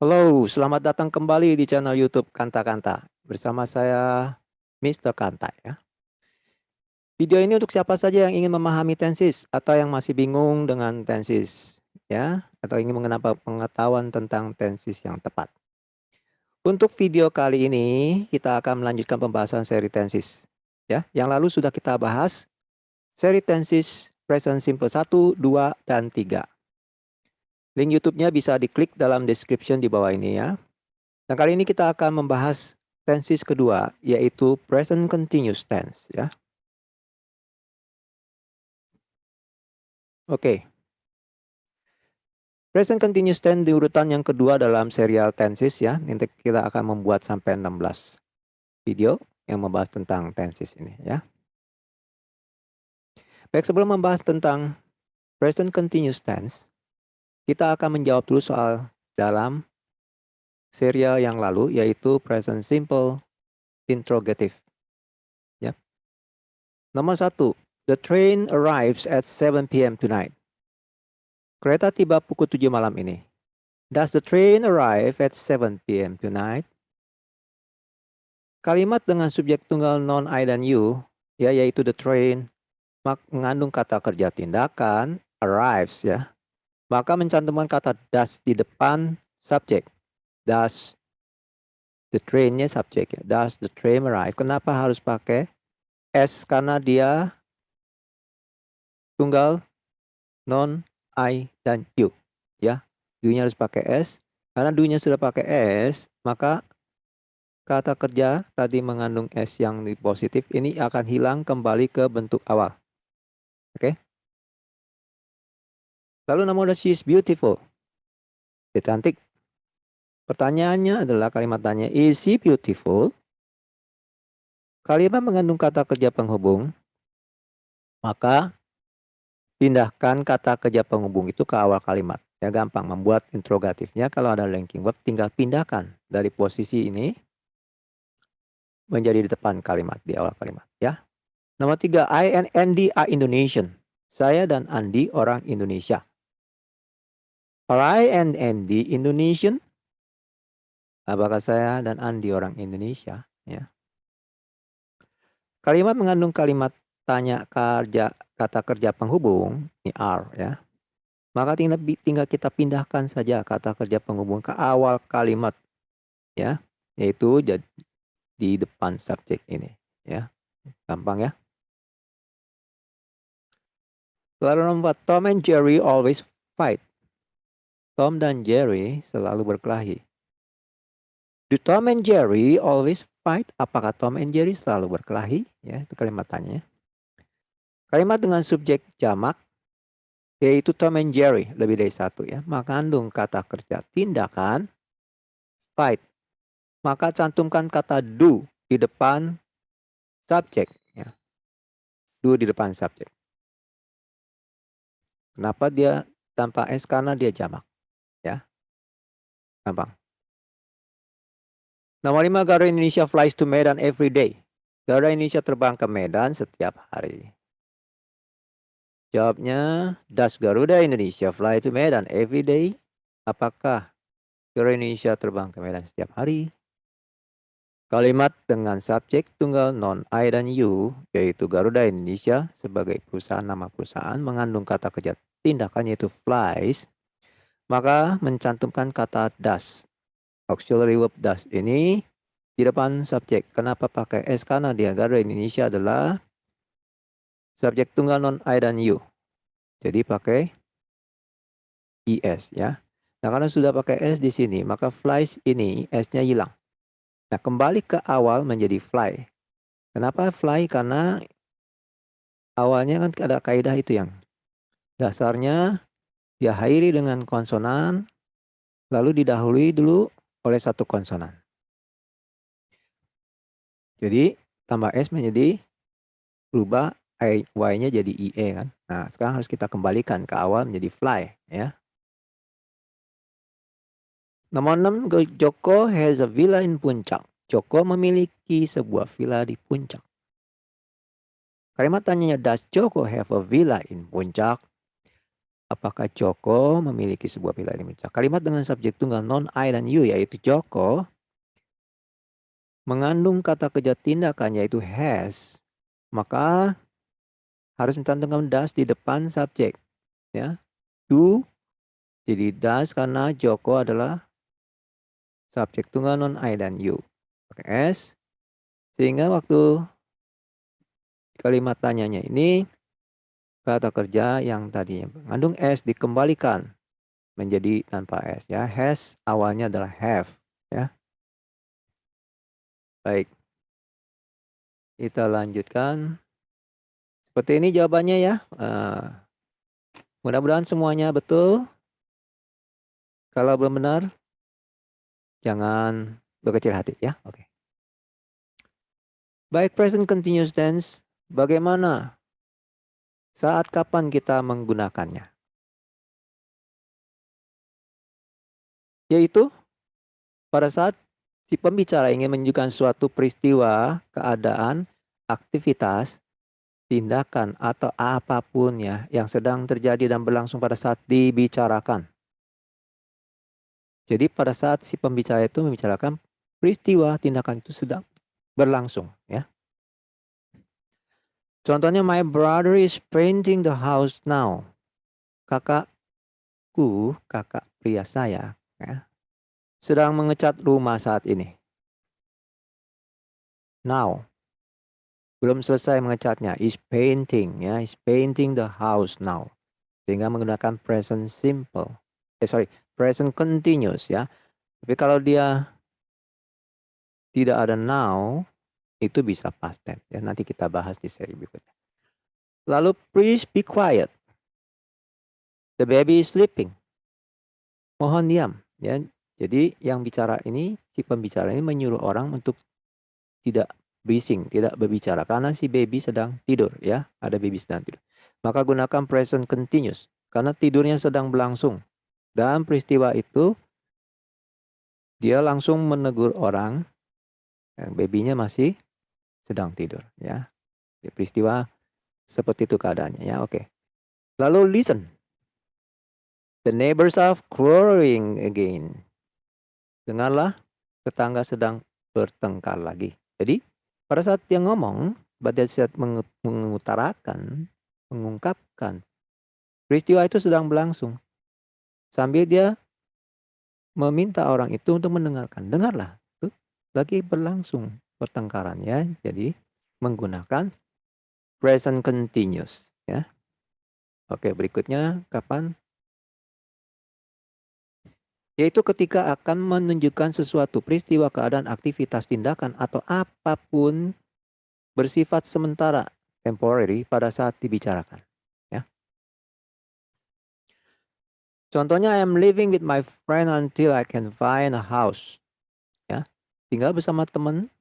Halo, selamat datang kembali di channel YouTube Kanta Kanta. Bersama saya Mr. Kanta ya. Video ini untuk siapa saja yang ingin memahami tensis atau yang masih bingung dengan tensis ya, atau ingin mengenal pengetahuan tentang tensis yang tepat. Untuk video kali ini kita akan melanjutkan pembahasan seri tensis ya. Yang lalu sudah kita bahas seri tensis present simple 1, 2, dan 3. Link YouTube-nya bisa diklik dalam description di bawah ini ya. Dan kali ini kita akan membahas tensis kedua, yaitu present continuous tense ya. Oke. Present continuous tense di urutan yang kedua dalam serial tenses ya. Nanti kita akan membuat sampai 16 video yang membahas tentang tenses ini ya. Baik, sebelum membahas tentang present continuous tense, kita akan menjawab dulu soal dalam serial yang lalu, yaitu present simple interrogative ya. Nomor 1, the train arrives at 7 p.m. tonight. Kereta tiba pukul 7 malam ini. Does the train arrive at 7 p.m. tonight? Kalimat dengan subjek tunggal non I dan you, ya, yaitu the train, mengandung kata kerja tindakan, arrives, ya. Maka mencantumkan kata does di depan subjek. Does the train-nya subjek, ya. Does the train arrive? Kenapa harus pakai S? Karena dia tunggal non I dan you, ya. Do-nya harus pakai S. Karena do-nya sudah pakai S, maka kata kerja tadi mengandung S yang positif ini akan hilang kembali ke bentuk awal. Oke. Lalu nomor 2, she is beautiful. Dia cantik. Pertanyaannya adalah kalimat tanya, is she beautiful? Kalimat mengandung kata kerja penghubung, maka pindahkan kata kerja penghubung itu ke awal kalimat. Ya, gampang membuat interrogatifnya. Kalau ada linking verb tinggal pindahkan dari posisi ini menjadi di depan kalimat, di awal kalimat ya. Nomor 3, I and Andy are Indonesian. Saya dan Andi orang Indonesia. Are I and Andy Indonesian? Apakah saya dan Andi orang Indonesia? Ya. Kalimat mengandung kalimat tanya kerja, kata kerja penghubung, ini are ya. Maka tinggal kita pindahkan saja kata kerja penghubung ke awal kalimat ya, yaitu di depan subjek ini ya. Gampang ya. Lalu nomor 4, Tom and Jerry always fight. Tom dan Jerry selalu berkelahi. Do Tom and Jerry always fight? Apakah Tom and Jerry selalu berkelahi? Ya, itu kalimat tanya. Kalimat dengan subjek jamak, yaitu Tom and Jerry, lebih dari satu ya. Mengandung kata kerja tindakan, fight. Maka cantumkan kata do di depan subjek. Ya. Do di depan subjek. Kenapa dia tanpa S? Karena dia jamak. Ya. Gampang. Nomor 5, Garuda Indonesia flies to Medan every day. Garuda Indonesia terbang ke Medan setiap hari. Jawabnya, does Garuda Indonesia fly to Medan every day? Apakah Garuda Indonesia terbang ke Medan setiap hari? Kalimat dengan subjek tunggal non I dan you, yaitu Garuda Indonesia sebagai perusahaan nama perusahaan, mengandung kata kerja tindakan yaitu flies, maka mencantumkan kata does. Auxiliary verb does ini di depan subjek. Kenapa pakai S? Karena dia Garuda Indonesia adalah subjek tunggal non I dan you. Jadi pakai IS ya. Nah, karena sudah pakai S di sini, maka flies ini S-nya hilang. Nah, kembali ke awal menjadi fly. Kenapa fly? Karena awalnya kan ada kaidah itu yang dasarnya diakhiri dengan konsonan, lalu didahului dulu oleh satu konsonan. Jadi tambah S menjadi berubah Y-nya jadi IE kan. Nah, sekarang harus kita kembalikan ke awal menjadi fly ya. Nomor 6, Joko has a villa in Puncak. Joko memiliki sebuah villa di Puncak. Kalimat tanyanya, does Joko have a villa in Puncak? Apakah Joko memiliki sebuah pilihan yang mencak? Kalimat dengan subjek tunggal non I dan you yaitu Joko mengandung kata kerja tindakan yaitu has. Maka harus mencantumkan does di depan subjek. Ya. Do jadi does karena Joko adalah subjek tunggal non I dan you. Pakai S. Sehingga waktu kalimat tanyanya ini kata kerja yang tadinya mengandung S dikembalikan menjadi tanpa S ya. Has awalnya adalah have ya. Baik. Kita lanjutkan. Seperti ini jawabannya ya. Mudah-mudahan semuanya betul. Kalau belum benar jangan berkecil hati ya. Oke. Baik, present continuous tense bagaimana? Saat kapan kita menggunakannya? Yaitu pada saat si pembicara ingin menunjukkan suatu peristiwa, keadaan, aktivitas, tindakan, atau apapun ya yang sedang terjadi dan berlangsung pada saat dibicarakan. Jadi pada saat si pembicara itu membicarakan peristiwa, tindakan itu sedang berlangsung ya. Contohnya, my brother is painting the house now. Kakakku, kakak pria saya ya, sedang mengecat rumah saat ini. Now. Belum selesai mengecatnya. Is painting ya. Is painting the house now. Sehingga menggunakan present simple. Present continuous ya. Tapi kalau dia tidak ada now, itu bisa past tense ya. Nanti kita bahas di seri berikutnya. Lalu please be quiet. The baby is sleeping. Mohon diam ya. Jadi yang bicara ini, si pembicara ini menyuruh orang untuk tidak bising, tidak berbicara karena si baby sedang tidur ya, ada baby sedang tidur. Maka gunakan present continuous karena tidurnya sedang berlangsung. Dan peristiwa itu dia langsung menegur orang yang babynya masih sedang tidur ya. Peristiwa seperti itu keadaannya ya. Oke. Lalu listen. The neighbors are quarreling again. Dengarlah, tetangga sedang bertengkar lagi. Jadi pada saat dia ngomong, pada saat mengutarakan, mengungkapkan, peristiwa itu sedang berlangsung. Sambil dia meminta orang itu untuk mendengarkan. Dengarlah, tuh, lagi berlangsung pertengkaran ya. Jadi menggunakan present continuous ya. Oke, berikutnya kapan? Yaitu ketika akan menunjukkan sesuatu peristiwa, keadaan, aktivitas, tindakan, atau apapun bersifat sementara, temporary, pada saat dibicarakan. Ya. Contohnya, I am living with my friend until I can find a house. Ya. Tinggal bersama teman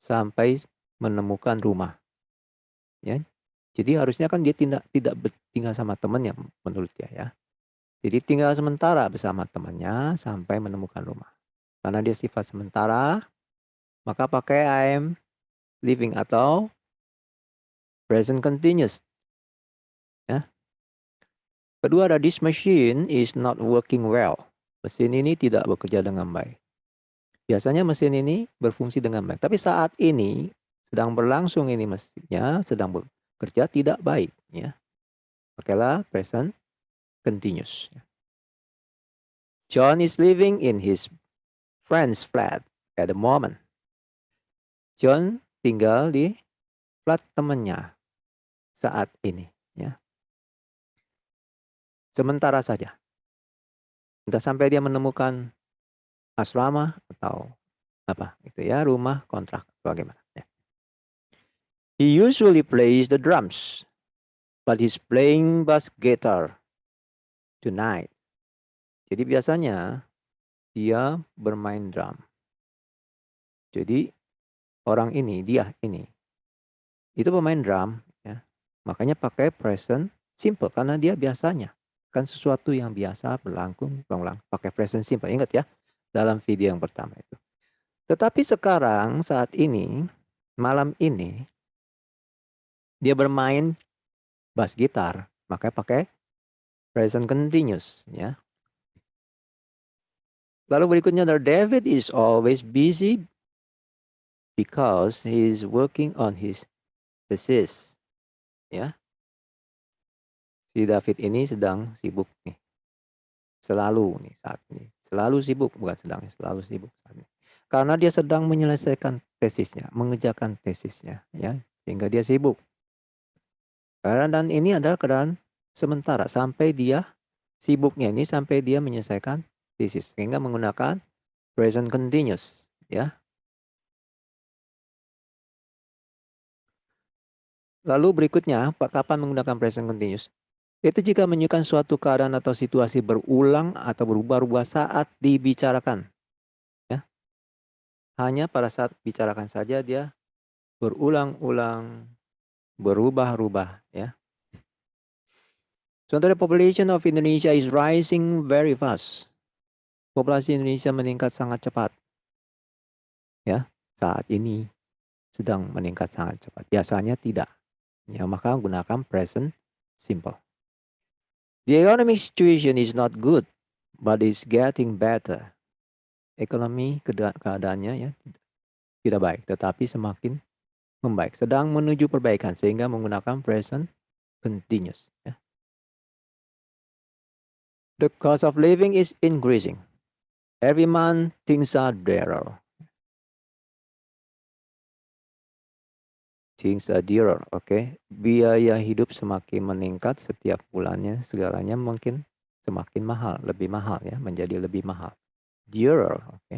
sampai menemukan rumah. Ya. Jadi harusnya kan dia tidak tinggal sama temannya menurut dia ya. Jadi tinggal sementara bersama temannya sampai menemukan rumah. Karena dia sifat sementara, maka pakai I am living atau present continuous. Ya. Kedua ada this machine is not working well. Mesin ini tidak bekerja dengan baik. Biasanya mesin ini berfungsi dengan baik. Tapi saat ini sedang berlangsung ini mesinnya sedang bekerja tidak baik. Ya. Pakailah present continuous. John is living in his friend's flat at the moment. John tinggal di flat temannya saat ini. Ya. Sementara saja. Entah sampai dia menemukan asrama atau apa gitu ya, rumah kontrak bagaimana. Ya. He usually plays the drums, but he's playing bass guitar tonight. Jadi biasanya dia bermain drum. Jadi orang ini, dia ini, itu pemain drum, ya. Makanya pakai present simple karena dia biasanya kan sesuatu yang biasa berlangsung, berulang. Pakai present simple. Ingat ya dalam video yang pertama itu. Tetapi sekarang saat ini, malam ini dia bermain bass gitar, makanya pakai Present continuous, ya. Lalu berikutnya adalah David is always busy because he is working on his thesis, ya. Si David ini sedang sibuk nih. Selalu nih saat ini. Selalu sibuk, bukan sedang, selalu sibuk saat ini. Karena dia sedang menyelesaikan tesisnya, mengerjakan tesisnya, ya. Sehingga dia sibuk. Dan ini adalah keadaan sementara sampai dia sibuknya ini sampai dia menyelesaikan tesis. Sehingga menggunakan present continuous, ya. Lalu berikutnya, kapan menggunakan present continuous? Itu jika menunjukkan suatu keadaan atau situasi berulang atau berubah-ubah saat dibicarakan. Ya. Hanya pada saat bicarakan saja dia berulang-ulang, berubah-ubah. Ya. Contoh, the population of Indonesia is rising very fast. Populasi Indonesia meningkat sangat cepat. Ya, saat ini sedang meningkat sangat cepat. Biasanya tidak. Ya, maka gunakan present simple. The economic situation is not good, but is getting better. Ekonomi keadaannya ya tidak baik, tetapi semakin membaik. Sedang menuju perbaikan sehingga menggunakan present continuous. Ya. The cost of living is increasing. Every month things are dearer. Things are dearer, oke. Biaya hidup semakin meningkat setiap bulannya, segalanya mungkin semakin mahal, lebih mahal ya, menjadi lebih mahal. Dearer, oke.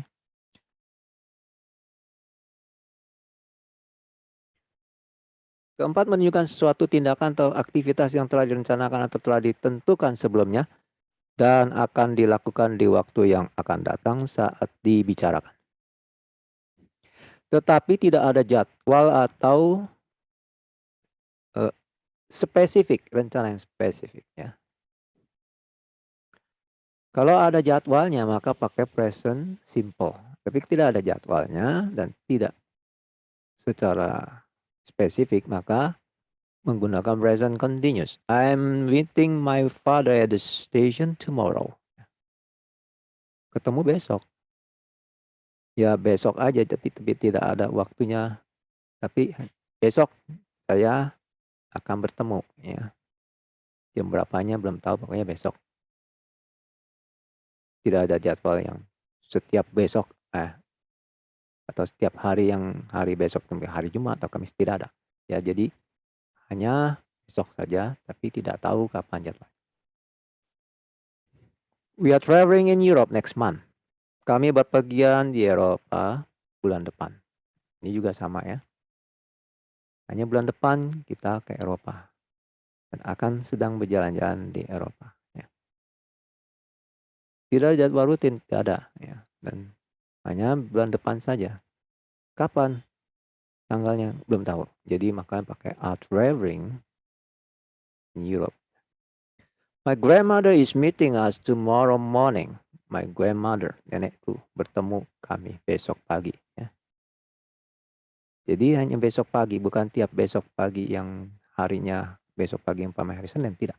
Keempat, menunjukkan sesuatu tindakan atau aktivitas yang telah direncanakan atau telah ditentukan sebelumnya dan akan dilakukan di waktu yang akan datang saat dibicarakan. Tetapi tidak ada jadwal atau spesifik, rencana yang spesifik ya. Kalau ada jadwalnya maka pakai present simple. Tapi tidak ada jadwalnya dan tidak secara spesifik maka menggunakan present continuous. I'm meeting my father at the station tomorrow. Ketemu besok. Ya besok aja tapi tidak ada waktunya. Tapi besok saya akan bertemu ya. Jam berapanya belum tahu, pokoknya besok. Tidak ada jadwal yang setiap besok atau setiap hari yang hari besok sampai hari Jumat atau Kamis, tidak ada. Ya jadi hanya besok saja tapi tidak tahu kapan jadwal. We are traveling in Europe next month. Kami berpergian di Eropa bulan depan. Ini juga sama ya. Hanya bulan depan kita ke Eropa. Dan akan sedang berjalan-jalan di Eropa. Ya. Tidak ada jadwal rutin, tidak ada. Ya. Dan hanya bulan depan saja. Kapan? Tanggalnya belum tahu. Jadi makanya pakai are traveling in Europe. My grandmother is meeting us tomorrow morning. My grandmother, nenekku, bertemu kami besok pagi. Ya. Jadi hanya besok pagi, bukan tiap besok pagi yang harinya besok pagi yang hari Senin, tidak.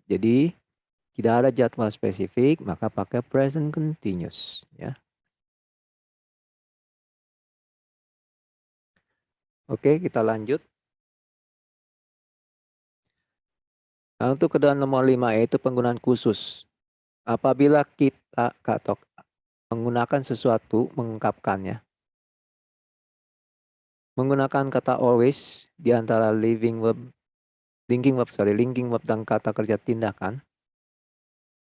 Jadi tidak ada jadwal spesifik, maka pakai present continuous. Ya. Oke, kita lanjut. Nah, untuk keadaan nomor 5 yaitu penggunaan khusus. Apabila kita atau menggunakan sesuatu, mengungkapkannya. Menggunakan kata always di antara linking verb dan kata kerja tindakan.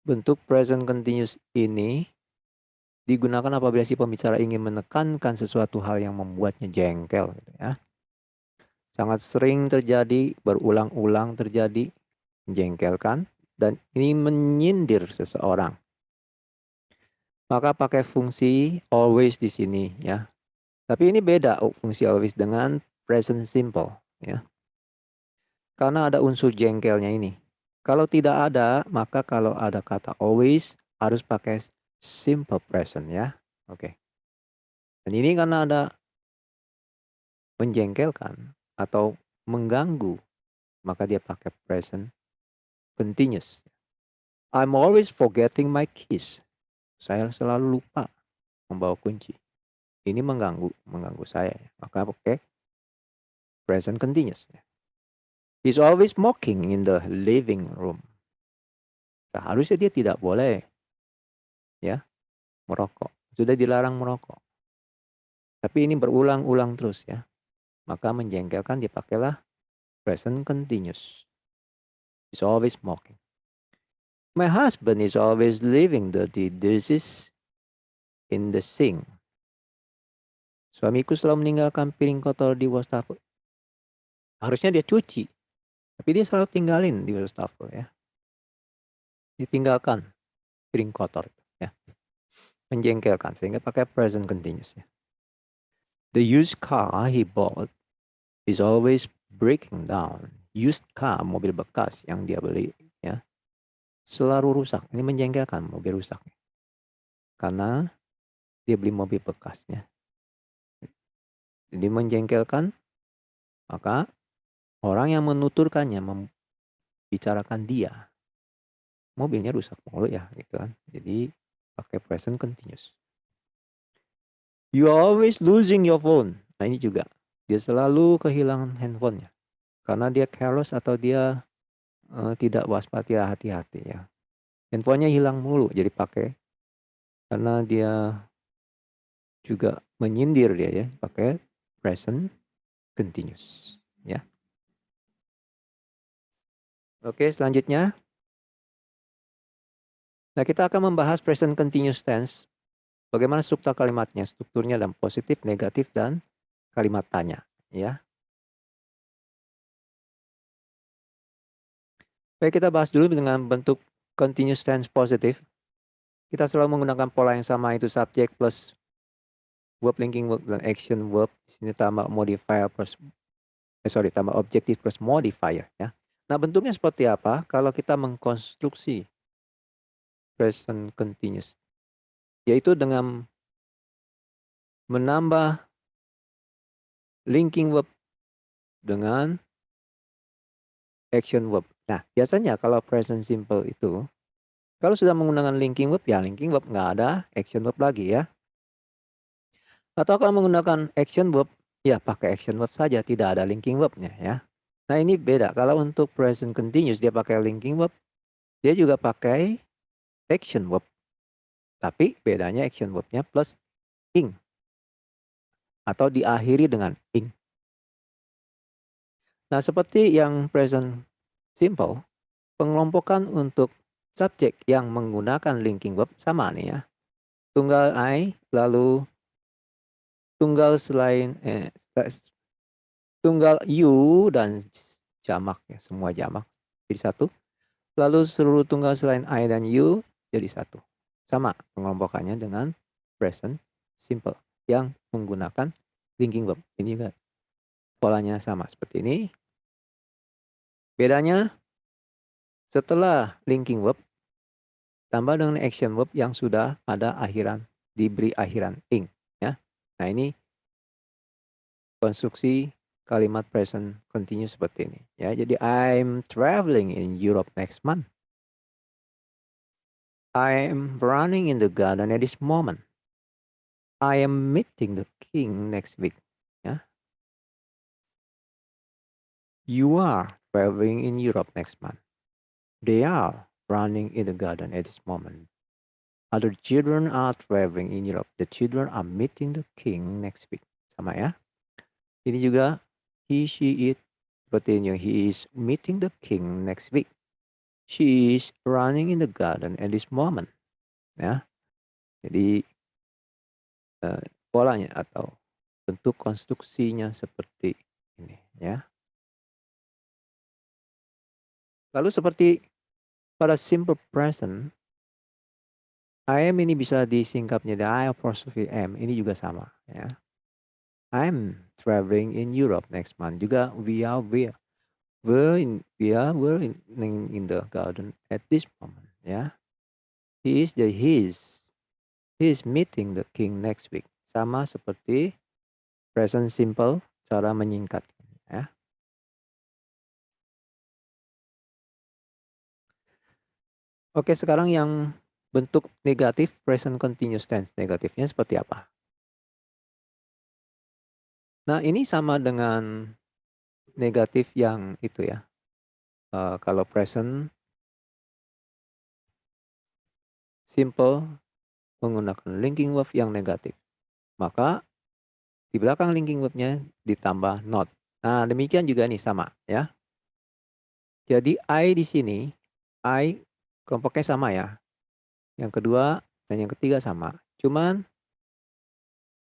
Bentuk present continuous ini digunakan apabila si pembicara ingin menekankan sesuatu hal yang membuatnya jengkel. Gitu ya. Sangat sering terjadi, berulang-ulang terjadi, menjengkelkan, dan ini menyindir seseorang. Maka pakai fungsi always di sini ya. Tapi ini beda fungsi always dengan present simple ya. Karena ada unsur jengkelnya ini. Kalau tidak ada, maka kalau ada kata always harus pakai simple present ya. Oke. Dan ini karena ada menjengkelkan atau mengganggu, maka dia pakai present continuous. I'm always forgetting my keys. Saya selalu lupa membawa kunci. Ini mengganggu saya. Maka pakai present continuous. He's always smoking in the living room. Seharusnya dia tidak boleh ya merokok. Sudah dilarang merokok. Tapi ini berulang-ulang terus ya. Maka menjengkelkan dipakailah present continuous. He's always smoking. My husband is always leaving dirty dishes in the sink. Suamiku selalu meninggalkan piring kotor di wastafel. Harusnya dia cuci, tapi dia selalu tinggalin di wastafel ya. Ditinggalkan piring kotor ya. Menjengkelkan sehingga pakai present continuous ya. The used car he bought is always breaking down. Used car, mobil bekas yang dia beli ya, selalu rusak. Ini menjengkelkan, mobil rusak. Karena dia beli mobil bekasnya. Jadi menjengkelkan, maka orang yang menuturkannya membicarakan dia. Mobilnya rusak mulu ya gitu kan. Jadi pakai present continuous. You are always losing your phone. Nah ini juga. Dia selalu kehilangan handphonenya. Karena dia careless atau dia tidak waspada, hati-hati ya. Handphonenya hilang mulu jadi pakai. Karena dia juga menyindir dia ya. Pakai present continuous. Ya. Oke selanjutnya. Nah kita akan membahas present continuous tense. Bagaimana struktur kalimatnya. Strukturnya dalam positif, negatif, dan kalimat tanya. Ya. Baik, kita bahas dulu dengan bentuk continuous tense positif. Kita selalu menggunakan pola yang sama, itu subject plus verb linking verb dan action verb. Di sini tambah modifier plus tambah objective plus modifier ya. Nah, bentuknya seperti apa kalau kita mengkonstruksi present continuous? Yaitu dengan menambah linking verb dengan action verb. Nah, biasanya kalau present simple itu, kalau sudah menggunakan linking verb, ya linking verb nggak ada action verb lagi ya. Atau kalau menggunakan action verb, ya pakai action verb saja, tidak ada linking verbnya ya. Nah ini beda, kalau untuk present continuous dia pakai linking verb, dia juga pakai action verb. Tapi bedanya action verbnya plus ing. Atau diakhiri dengan ing. Nah seperti yang present simple, pengelompokan untuk subjek yang menggunakan linking verb sama nih ya. Tunggal I, lalu tunggal tunggal you dan jamak ya, semua jamak jadi satu. Lalu seluruh tunggal selain I dan you jadi satu. Sama pengelompokannya dengan present simple yang menggunakan linking verb. Ini juga polanya sama seperti ini. Bedanya setelah linking verb tambah dengan action verb yang sudah ada akhiran, diberi akhiran ing ya. Nah, ini konstruksi kalimat present continuous seperti ini ya. Jadi I'm traveling in Europe next month. I am running in the garden at this moment. I am meeting the king next week. Ya. You are traveling in Europe next month. They are running in the garden at this moment. Other children are traveling in Europe. The children are meeting the king next week. Sama ya. Ini juga he, she, it. Seperti ini. He is meeting the king next week. She is running in the garden at this moment. Ya. Jadi polanya atau bentuk konstruksinya seperti ini ya. Lalu seperti pada simple present, I am ini bisa disingkat menjadi I apostrophe am. Ini juga sama ya. I'm traveling in Europe next month. Juga we are in the garden at this moment ya. He is meeting the king next week. Sama seperti present simple, cara menyingkat ya. Oke, sekarang yang bentuk negatif present continuous tense. Negatifnya seperti apa? Nah, ini sama dengan negatif yang itu ya. Kalau present simple menggunakan linking verb yang negatif, maka di belakang linking verb-nya ditambah not. Nah, demikian juga nih sama ya. Jadi I di sini, I kelompoknya sama ya. Yang kedua dan yang ketiga sama. Cuman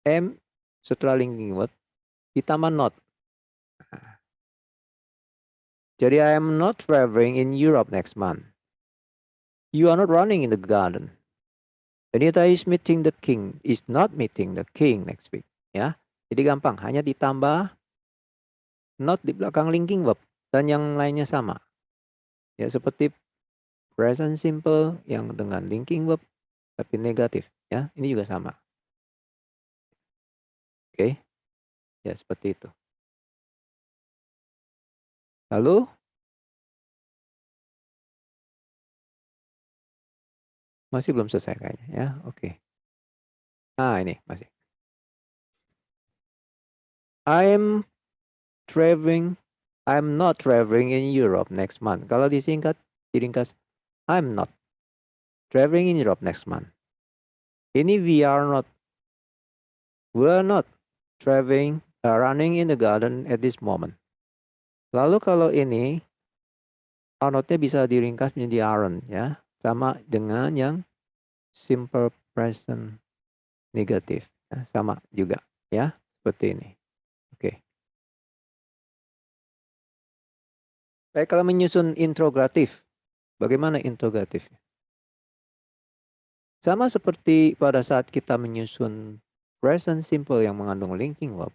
M setelah linking verb ditambah not. Jadi I am not traveling in Europe next month. You are not running in the garden. Anita is meeting the king. Is not meeting the king next week. Ya. Jadi gampang. Hanya ditambah not di belakang linking verb. Dan yang lainnya sama. Ya seperti present simple yang dengan linking verb tapi negatif. Ya. Ini juga sama. Oke. Ya seperti itu. Lalu masih belum selesai kayaknya ya. Oke. Nah ini masih. I'm traveling. I'm not traveling in Europe next month. Kalau disingkat, diringkas, I'm not traveling in Europe next month. Ini we are not traveling, running in the garden at this moment. Lalu kalau ini, are not-nya bisa diringkas menjadi aren't ya. Sama dengan yang simple present negatif. Ya, sama juga ya. Seperti ini. Oke. Baik, kalau menyusun interrogatif. Bagaimana interrogatif? Sama seperti pada saat kita menyusun present simple yang mengandung linking verb,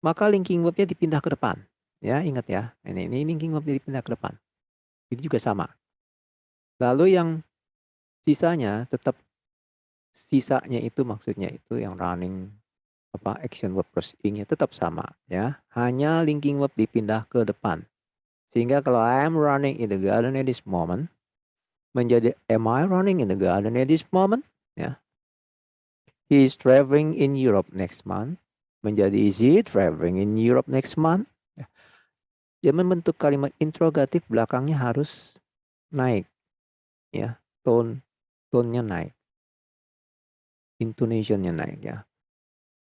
maka linking verb-nya dipindah ke depan. Ya, ingat ya. Ini linking verb-nya dipindah ke depan. Itu juga sama. Lalu yang sisanya itu maksudnya itu yang running action verb plus ing-nya tetap sama ya. Hanya linking verb dipindah ke depan. Sehingga kalau I am running in the garden at this moment menjadi am I running in the garden at this moment? Ya. He is traveling in Europe next month. Menjadi is he traveling in Europe next month? Ya. Dia membentuk kalimat interrogatif belakangnya harus naik. Ya, tone-nya naik. Intonation-nya naik ya.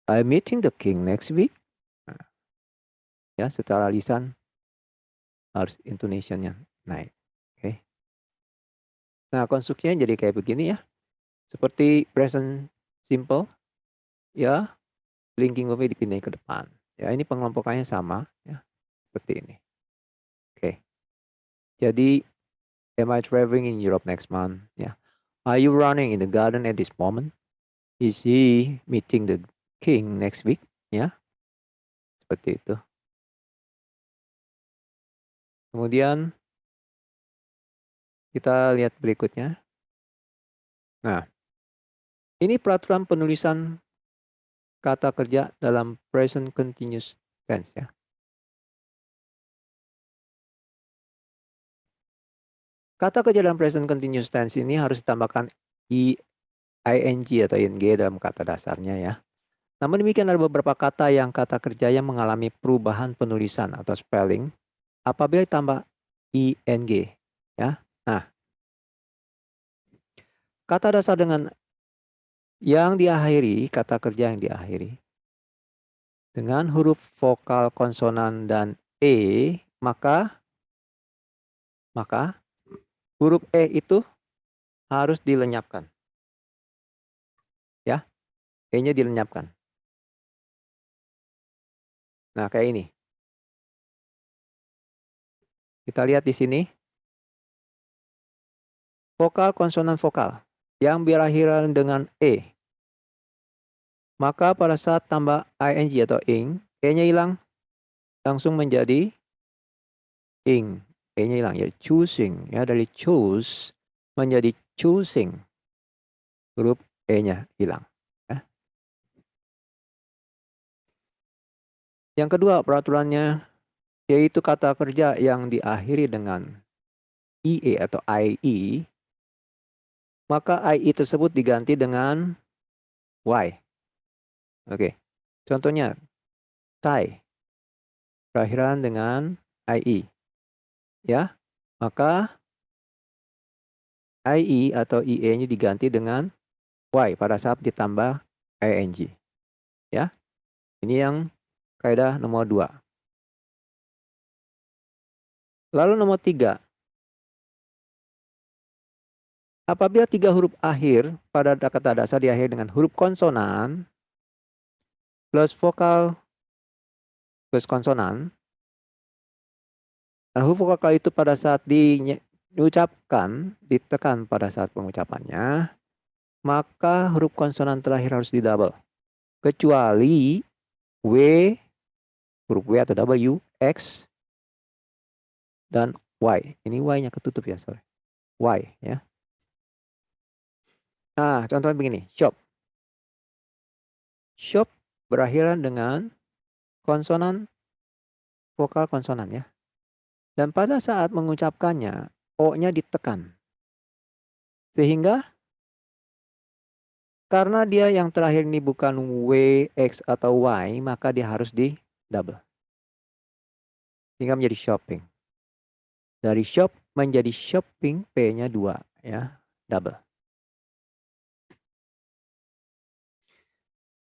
I'm meeting the king next week. Nah, ya, secara lisan harus intonation-nya naik. Oke. Nah, konstruksinya jadi kayak begini ya. Seperti present simple ya, linking verb dipindahin ke depan. Ya, ini pengelompokannya sama ya. Seperti ini. Oke. Jadi am I traveling in Europe next month? Ya. Are you running in the garden at this moment? Is he meeting the king next week? Ya. Seperti itu. Kemudian kita lihat berikutnya. Nah, ini peraturan penulisan kata kerja dalam present continuous tense ya. Kata kerja dalam present continuous tense ini harus ditambahkan ing atau ing dalam kata dasarnya ya. Namun demikian ada beberapa kata yang kata kerja yang mengalami perubahan penulisan atau spelling apabila ditambah ing ya. Nah, kata dasar dengan yang diakhiri, kata kerja yang diakhiri dengan huruf vokal konsonan dan maka huruf itu harus dilenyapkan. Ya, nya dilenyapkan. Nah, kayak ini. Kita lihat di sini. Vokal konsonan vokal yang berakhiran dengan maka pada saat tambah ing atau ing, nya hilang langsung menjadi ing. Nya hilang ya, choosing ya, dari choose menjadi choosing. Huruf nya hilang ya. Yang kedua peraturannya yaitu kata kerja yang diakhiri dengan IE atau IE, maka IE tersebut diganti dengan Y. Oke, contohnya Thai, berakhiran dengan IE. Ya, maka IE atau IE-nya diganti dengan Y pada saat ditambah ING. Ya, ini yang kaidah nomor 2. Lalu nomor 3. Apabila 3 huruf akhir pada kata dasar diakhiri dengan huruf konsonan plus vokal plus konsonan, dan huruf vokal itu pada saat diucapkan, ditekan pada saat pengucapannya, maka huruf konsonan terakhir harus didouble. Kecuali W, huruf W atau W, X, dan Y. Ini Y-nya ketutup ya, sorry. Y ya. Nah, contohnya begini, shop. Shop berakhiran dengan konsonan, vokal konsonan ya. Dan pada saat mengucapkannya, O-nya ditekan. Sehingga karena dia yang terakhir ini bukan W, X, atau Y, maka dia harus di double. Sehingga menjadi shopping. Dari shop menjadi shopping, P-nya 2 ya, double.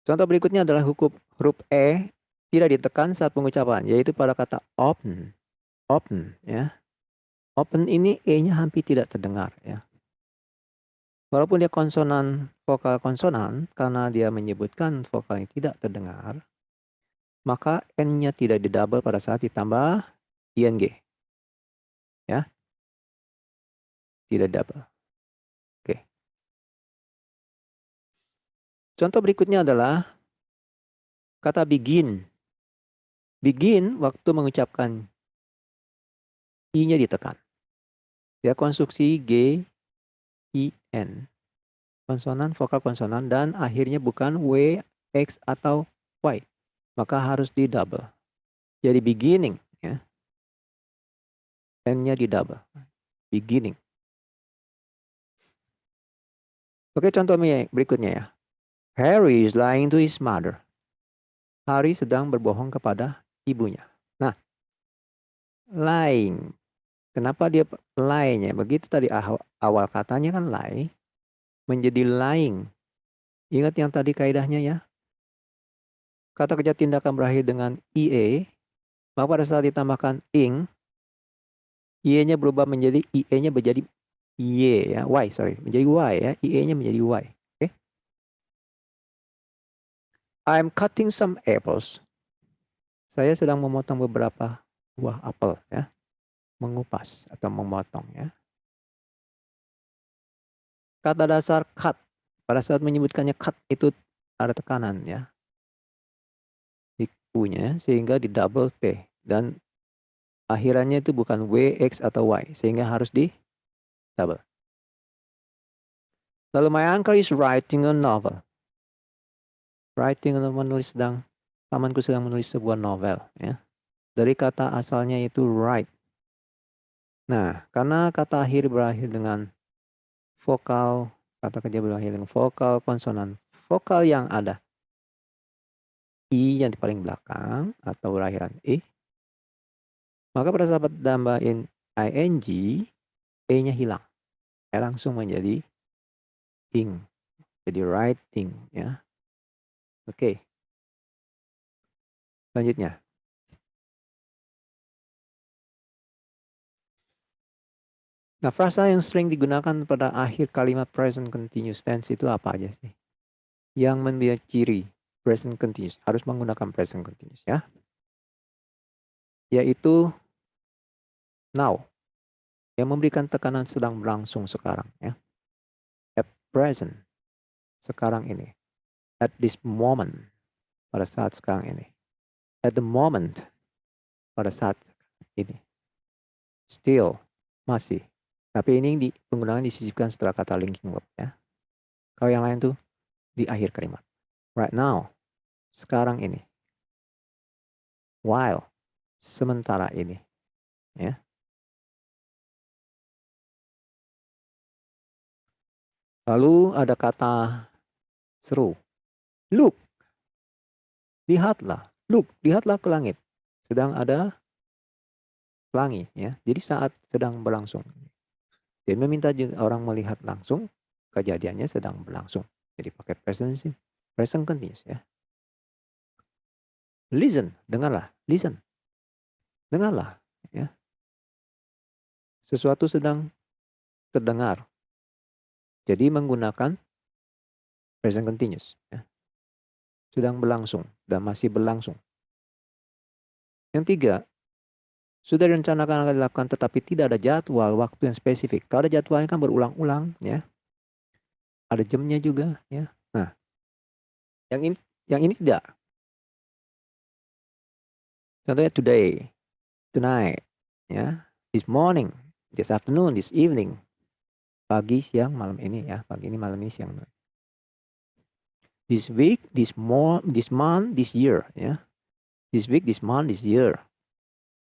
Contoh berikutnya adalah huruf E tidak ditekan saat pengucapan, yaitu pada kata open. Open ya. Open ini E-nya hampir tidak terdengar ya. Walaupun dia konsonan, vokal konsonan, karena dia menyebutkan vokal yang tidak terdengar, maka N-nya tidak didouble pada saat ditambah ING. Ya, tidak double. Oke. Contoh berikutnya adalah kata begin. Begin waktu mengucapkan I-nya ditekan. Dia konstruksi G, I, N. Konsonan, vokal konsonan, dan akhirnya bukan W, X, atau Y. Maka harus di double. Jadi beginning. Ya. N-nya di double. Beginning. Oke, contoh berikutnya ya. Harry is lying to his mother. Harry sedang berbohong kepada ibunya. Nah, lying. Kenapa dia lie-nya? Begitu tadi awal katanya kan lie. Menjadi lying. Ingat yang tadi kaidahnya ya. Kata kerja tindakan berakhir dengan IE. Maka pada saat ditambahkan ing, IE-nya berubah menjadi IE-nya menjadi Y ya. Y, sorry. Menjadi Y ya. IE-nya menjadi Y. Oke. I'm cutting some apples. Saya sedang memotong beberapa buah apel ya. Mengupas atau memotong ya. Kata dasar cut. Pada saat menyebutkannya cut itu ada tekanan ya. Di U-nya sehingga di double T. Dan akhirannya itu bukan W, X, atau Y. Sehingga harus di double. Lalu my uncle is writing a novel. Writing menulis pamanku sedang menulis sebuah novel ya. Dari kata asalnya itu write. Nah, karena kata akhir berakhir dengan vokal, kata kerja berakhir dengan vokal konsonan, vokal yang ada I yang di paling belakang atau berakhiran I, maka pada saat tambahin ing, E-nya hilang. Langsung menjadi ing. Jadi writing ya. Oke. Selanjutnya. Nah, frasa yang sering digunakan pada akhir kalimat present continuous tense itu apa aja sih? Yang memiliki ciri present continuous, harus menggunakan present continuous ya. Yaitu now, yang memberikan tekanan sedang berlangsung sekarang ya. At present, sekarang ini. At this moment, pada saat sekarang ini. At the moment, pada saat ini. Still, masih. Tapi ini penggunaan disisipkan setelah kata linking verb ya. Kalau yang lain tuh di akhir kalimat. Right now, sekarang ini. While, sementara ini. Ya. Lalu ada kata seru. Look, lihatlah. Look, lihatlah ke langit. Sedang ada pelangi, ya. Jadi saat sedang berlangsung. Dia meminta orang melihat langsung, kejadiannya sedang berlangsung. Jadi pakai present continuous, ya. Listen, dengarlah. Listen, dengarlah, ya. Sesuatu sedang terdengar. Jadi menggunakan present continuous, ya. Sedang berlangsung dan masih berlangsung. Yang tiga, sudah direncanakan akan dilakukan tetapi tidak ada jadwal waktu yang spesifik. Kalau ada jadwalnya kan berulang-ulang, ya. Ada jamnya juga, ya. Nah, yang ini tidak. Contohnya today, tonight, ya. This morning, this afternoon, this evening. Pagi, siang, malam ini, ya. Pagi ini, malam ini, siang. This week, this month, this year, ya. This week, this month, this year.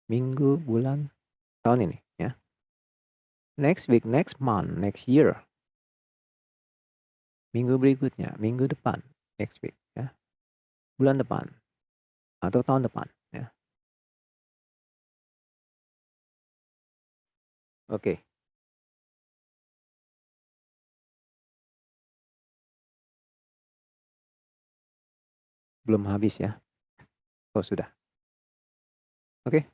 Minggu, bulan, tahun ini, ya. Next week, next month, next year. Minggu berikutnya, minggu depan, next week, ya. Bulan depan atau tahun depan, ya. Oke. Belum habis, ya. Oh, sudah. Oke.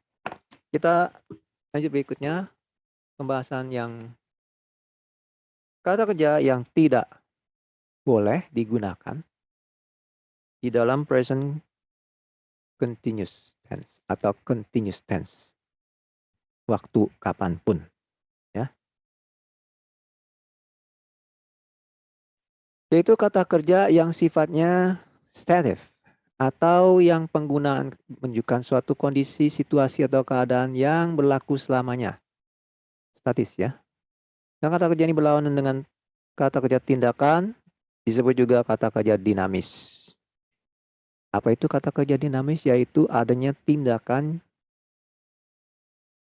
Kita lanjut berikutnya, pembahasan yang kata kerja yang tidak boleh digunakan di dalam present continuous tense atau continuous tense. Waktu kapanpun, ya. Yaitu kata kerja yang sifatnya stative atau yang penggunaan menunjukkan suatu kondisi, situasi atau keadaan yang berlaku selamanya. Statis, ya. Dan kata kerja ini berlawanan dengan kata kerja tindakan, disebut juga kata kerja dinamis. Apa itu kata kerja dinamis? Yaitu adanya tindakan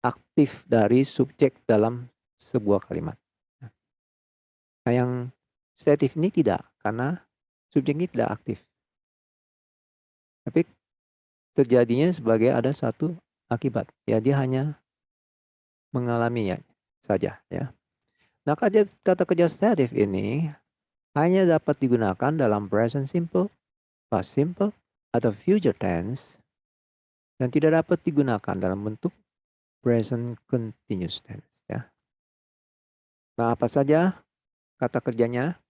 aktif dari subjek dalam sebuah kalimat. Nah, yang statif ini tidak, karena subjek ini tidak aktif. Tapi terjadinya sebagai ada satu akibat. Ya, dia hanya mengalaminya saja, ya. Nah, kata kerja statif ini hanya dapat digunakan dalam present simple, past simple, atau future tense, dan tidak dapat digunakan dalam bentuk present continuous tense, ya. Nah, apa saja kata kerjanya?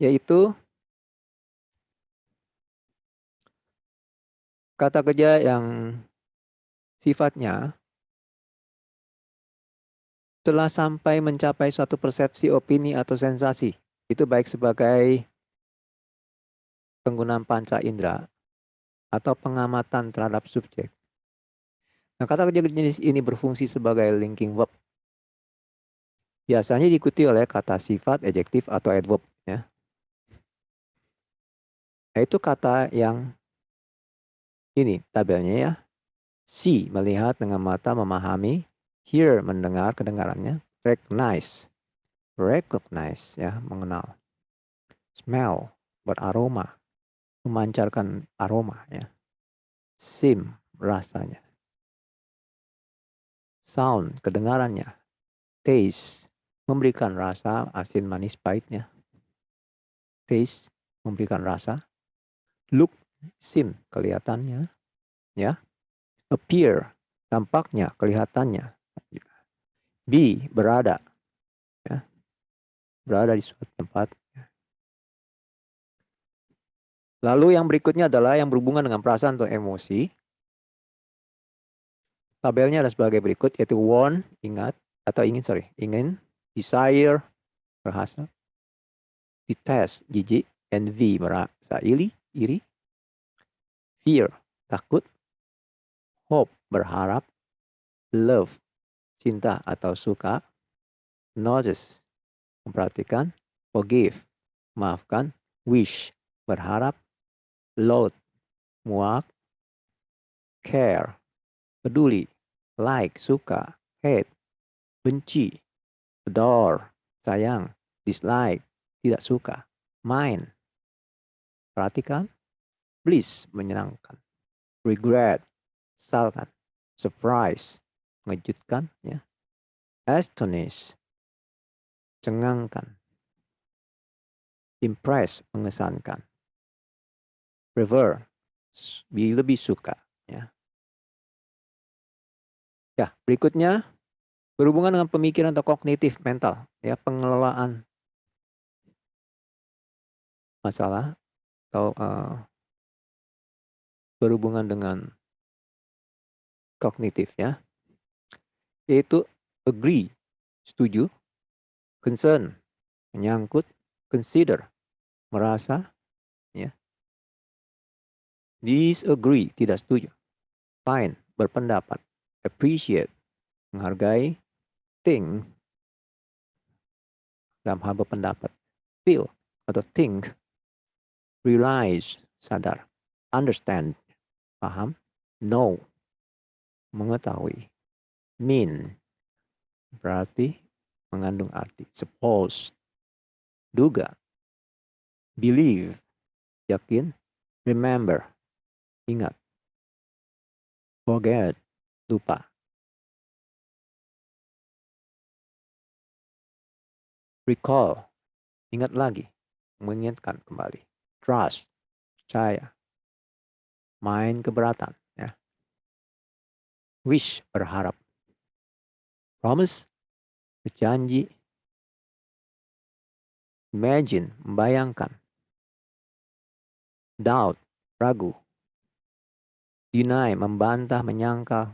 Yaitu kata kerja yang sifatnya telah sampai mencapai suatu persepsi, opini, atau sensasi. Itu baik sebagai penggunaan panca indera atau pengamatan terhadap subjek. Nah, kata kerja jenis ini berfungsi sebagai linking verb. Biasanya diikuti oleh kata sifat, adjektif, atau adverb, ya. Yaitu kata yang ini tabelnya, ya. See, melihat dengan mata, memahami. Hear, mendengar, kedengarannya. Recognize, ya, mengenal. Smell, beraroma, memancarkan aroma, ya. Sim, rasanya. Sound, kedengarannya. Taste, memberikan rasa asin, manis, pahitnya. Taste, memberikan rasa. Look, sim, kelihatannya, ya. Appear, tampaknya, kelihatannya. Be, berada, ya. Berada di suatu tempat. Lalu yang berikutnya adalah yang berhubungan dengan perasaan atau emosi. Tabelnya ada sebagai berikut, yaitu want, ingat, atau ingin, desire, berhasrat, detest, jijik, envy, merasa iri, fear, takut, hope, berharap, love, cinta atau suka, notice, memperhatikan, forgive, maafkan, wish, berharap, loathe, muak, care, peduli, like, suka, hate, benci, adore, sayang, dislike, tidak suka. Mind, perhatikan. Bliss, menyenangkan. Regret, sesalkan. Surprise, mengejutkan. Ya. Astonish, cengangkan. Impress, mengesankan. Prefer, lebih suka. Ya. Ya, berikutnya berhubungan dengan pemikiran atau kognitif mental, ya, pengelolaan masalah atau berhubungan dengan kognitif, ya, yaitu agree, setuju, concern, menyangkut, consider, merasa, ya, disagree, tidak setuju, find, berpendapat, appreciate, menghargai, think, dalam hal berpendapat, feel atau think, realize, sadar, understand, paham, know, mengetahui, mean, berarti, mengandung arti, suppose, duga, believe, yakin, remember, ingat, forget, lupa, recall, ingat lagi, mengingatkan kembali, trust, percaya, mind, keberatan, ya, wish, berharap, promise, berjanji, imagine, membayangkan, doubt, ragu, deny, membantah, menyangkal,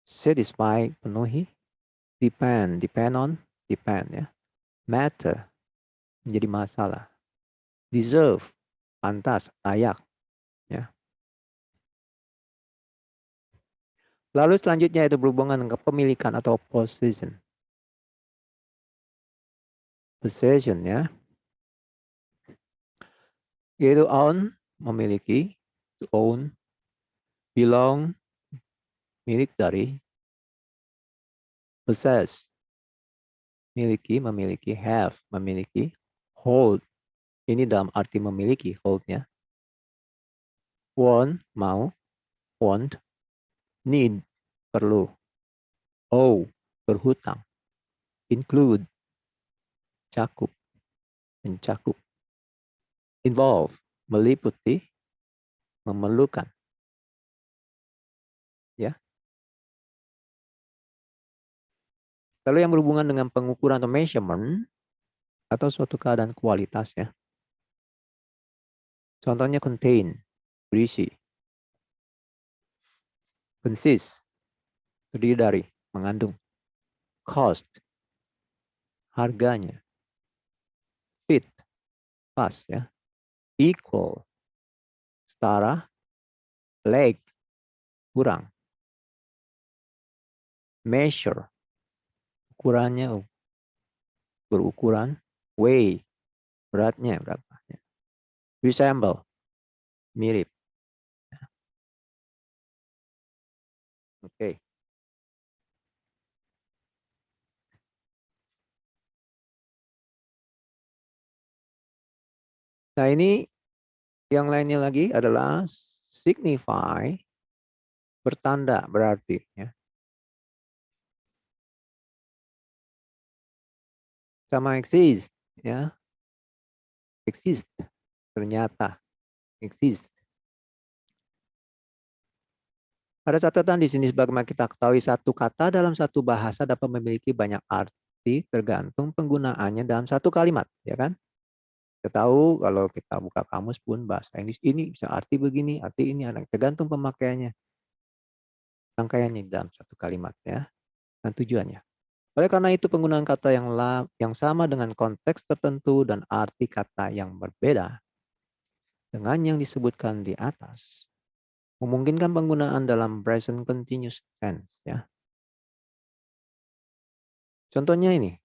satisfy, penuhi, depend on, depend, ya, matter, menjadi masalah, deserve, pantas, layak, ya. Lalu selanjutnya itu berhubungan dengan kepemilikan atau possession. Possession, ya, yaitu own, memiliki, to own, belong, milik dari, possess, miliki, memiliki, have, memiliki, hold, ini dalam arti memiliki, hold-nya, want, mau, want, need, perlu, owe, berhutang, include, cakup, mencakup, involve, meliputi, memerlukan, ya. Lalu yang berhubungan dengan pengukuran atau measurement atau suatu keadaan kualitas, ya. Contohnya contain, berisi, consist, terdiri dari, mengandung, cost, harganya, fit, pas, ya, equal, setara, leg, kurang, measure, ukurannya, berukuran, weigh, beratnya berapa, ya. Resemble, mirip. Oke. Nah, ini yang lainnya lagi adalah signify, bertanda, berarti, ya. Sama exist, ya. Exist, ternyata, exist. Ada catatan di sini sebagaimana kita ketahui satu kata dalam satu bahasa dapat memiliki banyak arti tergantung penggunaannya dalam satu kalimat, ya kan? Kita tahu kalau kita buka kamus pun bahasa Inggris ini bisa arti begini, arti ini, tergantung pemakaiannya, rangkaiannya dalam satu kalimat, ya, dan tujuannya. Oleh karena itu penggunaan kata yang sama dengan konteks tertentu dan arti kata yang berbeda dengan yang disebutkan di atas memungkinkan penggunaan dalam present continuous tense, ya. Contohnya ini,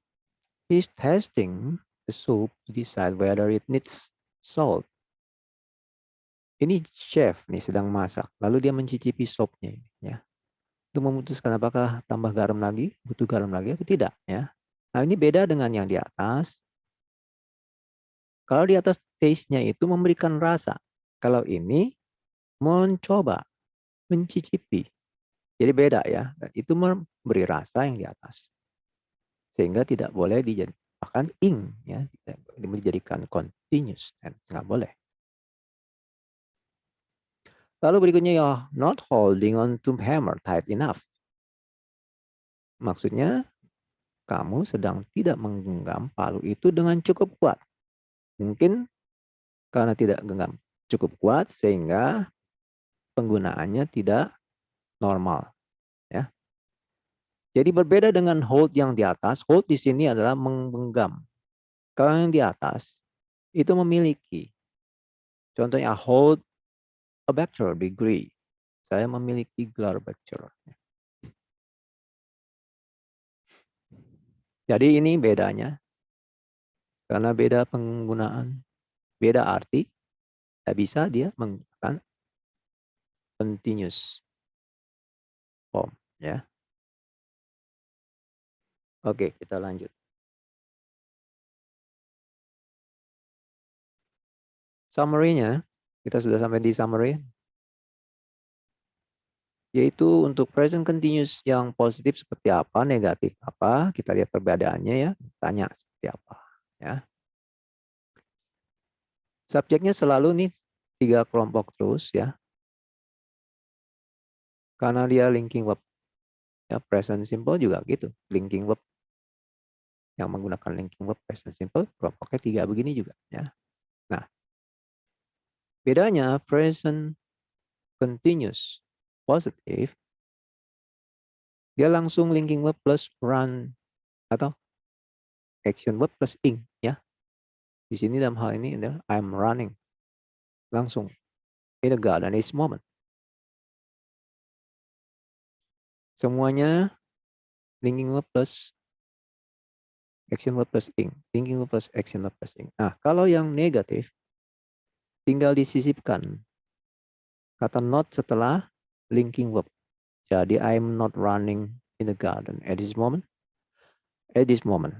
he's testing the soup to decide whether it needs salt. Ini chef nih sedang masak, lalu dia mencicipi sopnya ini, ya. Untuk memutuskan apakah tambah garam lagi, butuh garam lagi atau tidak, ya. Nah, ini beda dengan yang di atas. Kalau di atas taste-nya itu memberikan rasa. Kalau ini mencoba, mencicipi. Jadi beda ya. Itu memberi rasa yang di atas. Sehingga tidak boleh dijadikan ing ya, tidak boleh dijadikan continuous tense, nggak boleh. Lalu berikutnya ya, not holding on to hammer tight enough. Maksudnya kamu sedang tidak menggenggam palu itu dengan cukup kuat. Mungkin karena tidak genggam cukup kuat sehingga penggunaannya tidak normal ya. Jadi berbeda dengan hold yang di atas, hold di sini adalah menggenggam. Kalau yang di atas itu memiliki. Contohnya hold a bachelor degree. Saya memiliki gelar bachelor. Jadi ini bedanya. Karena beda penggunaan, beda arti, tidak bisa dia menggunakan continuous form. Ya. Oke, kita lanjut. Summary-nya, kita sudah sampai di summary. Yaitu untuk present continuous yang positif seperti apa, negatif apa, kita lihat perbedaannya ya, tanya seperti apa. Ya. Subjeknya selalu nih 3 kelompok terus ya. Karena dia linking verb. Ya, present simple juga gitu, linking verb. Yang menggunakan linking verb present simple, kelompoknya 3 begini juga ya. Nah, bedanya present continuous positive, dia langsung linking verb plus run atau action verb plus ing ya. Di sini dalam hal ini adalah I'm running. Langsung in the garden is moment. Semuanya linking verb plus action verb plus ing. Linking verb plus action verb plus ing. Nah, kalau yang negatif tinggal disisipkan kata not setelah linking verb. Jadi I'm not running in the garden at this moment. At this moment.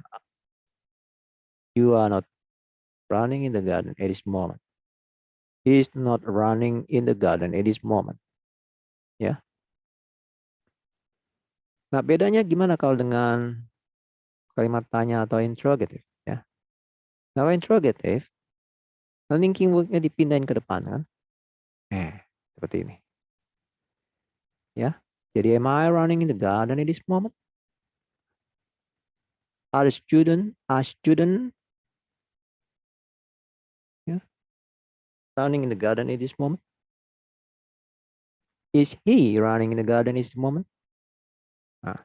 You are not running in the garden at this moment. He is not running in the garden at this moment. Ya. Nah, bedanya gimana kalau dengan kalimat tanya atau interrogative ya. Nah, kalau interrogative, linking verb-nya dipindahin ke depan kan. Seperti ini. Ya. Jadi am I running in the garden at this moment? Are student ya, running in the garden at this moment? Is he running in the garden at this moment? Nah,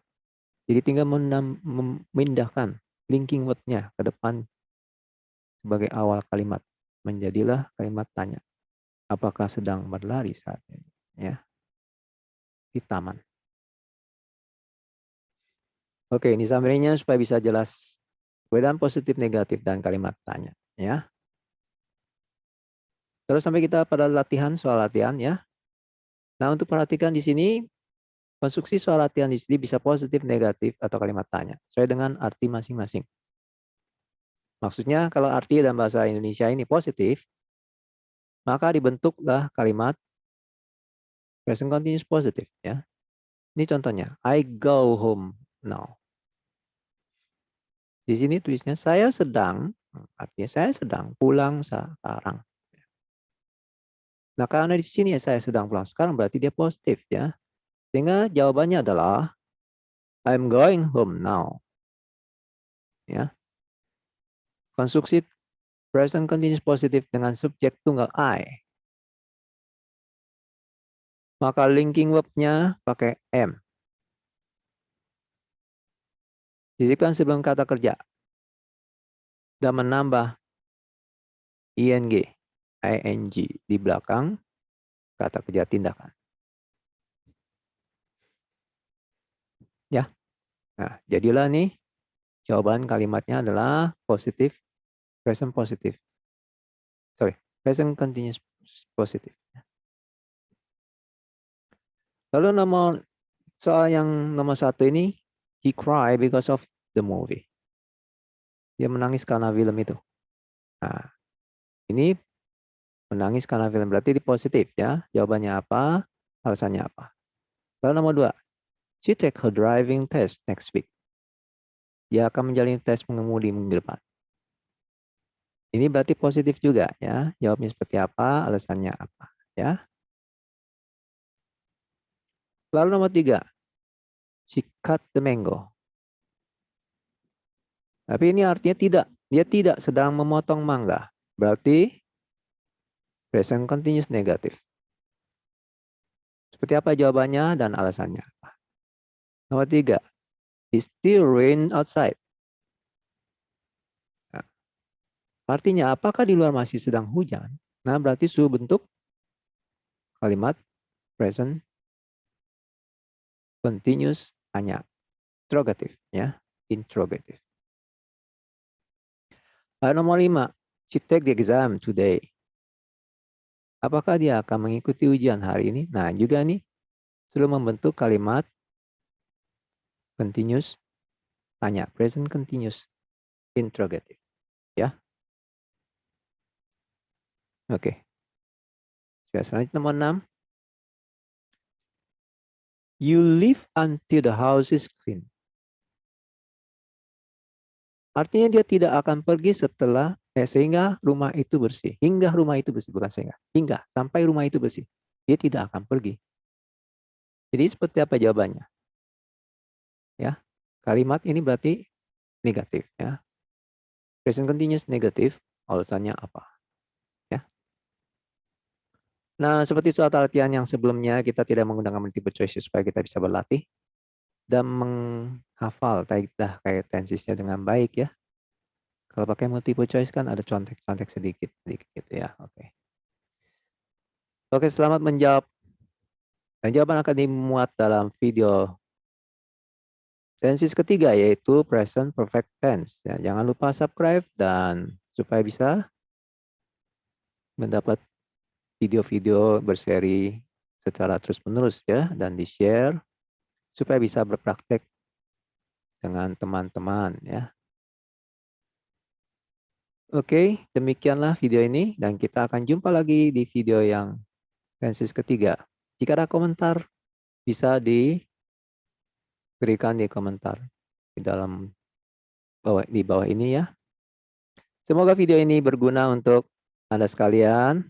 jadi tinggal memindahkan linking word-nya ke depan sebagai awal kalimat. Menjadilah kalimat tanya. Apakah sedang berlari saat ini? Ya, di taman. Oke, ini summary-nya supaya bisa jelas perbedaan positif, negatif, dan kalimat tanya. Ya. Terus sampai kita pada latihan, soal latihan ya. Nah, untuk perhatikan di sini, konstruksi soal latihan di sini bisa positif, negatif, atau kalimat tanya. Sesuai dengan arti masing-masing. Maksudnya kalau arti dalam bahasa Indonesia ini positif, maka dibentuklah kalimat present continuous positif ya. Ini contohnya, I go home now. Di sini tulisnya saya sedang, artinya saya sedang pulang sekarang. Nah, karena di sini ya saya sedang pulang sekarang berarti dia positif ya. Sehingga jawabannya adalah I'm going home now. Ya. Konstruksi present continuous positif dengan subjek tunggal I. Maka linking verb-nya pakai am. Sisipkan sebelum kata kerja. Dan menambah ing, ing di belakang kata kerja tindakan. Ya. Nah, jadilah nih jawaban kalimatnya adalah positif, present positif. Sorry, present continuous positif. Lalu soal yang nomor 1 ini, he cry because of the movie. Dia menangis karena film itu. Nah, ini menangis karena film berarti di positif ya. Jawabannya apa? Alasannya apa? Lalu nomor 2. She take her driving test next week. Dia akan menjalani tes mengemudi minggu depan. Ini berarti positif juga ya. Jawabnya seperti apa? Alasannya apa? Ya. Lalu nomor 3. She cut the mango. Tapi ini artinya tidak. Dia tidak sedang memotong mangga. Berarti present continuous negatif. Seperti apa jawabannya dan alasannya? Nomor 3. It still rain outside. Nah, artinya apakah di luar masih sedang hujan? Nah, berarti suhu bentuk kalimat present continuous hanya interrogatif ya, interrogatif. Nomor 5. She take the exam today. Apakah dia akan mengikuti ujian hari ini? Nah, juga nih sudah membentuk kalimat continuous hanya present continuous interrogative ya. Oke. Selanjutnya nomor 6. You live until the house is clean. Artinya dia tidak akan pergi sehingga rumah itu bersih. Hingga rumah itu bersih, bukan sehingga. Hingga sampai rumah itu bersih. Dia tidak akan pergi. Jadi seperti apa jawabannya? Ya. Kalimat ini berarti negatif ya. Present continuous negatif, alasannya apa? Ya. Nah, seperti soal latihan yang sebelumnya kita tidak menggunakan multiple choice supaya kita bisa berlatih dan menghafal kayak tensisnya dengan baik ya. Kalau pakai multiple choice kan ada contek-contek sedikit gitu ya. Oke. Oke, selamat menjawab. Dan jawaban akan dimuat dalam video tenses ketiga yaitu present perfect tense. Ya, jangan lupa subscribe dan supaya bisa mendapat video-video berseri secara terus-menerus ya dan di-share supaya bisa berpraktek dengan teman-teman ya. Oke, demikianlah video ini dan kita akan jumpa lagi di video yang tenses ketiga. Jika ada komentar bisa diberikan di komentar di bawah ini ya. Semoga video ini berguna untuk Anda sekalian.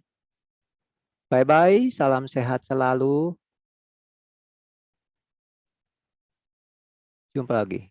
Bye-bye, salam sehat selalu. Jumpa lagi.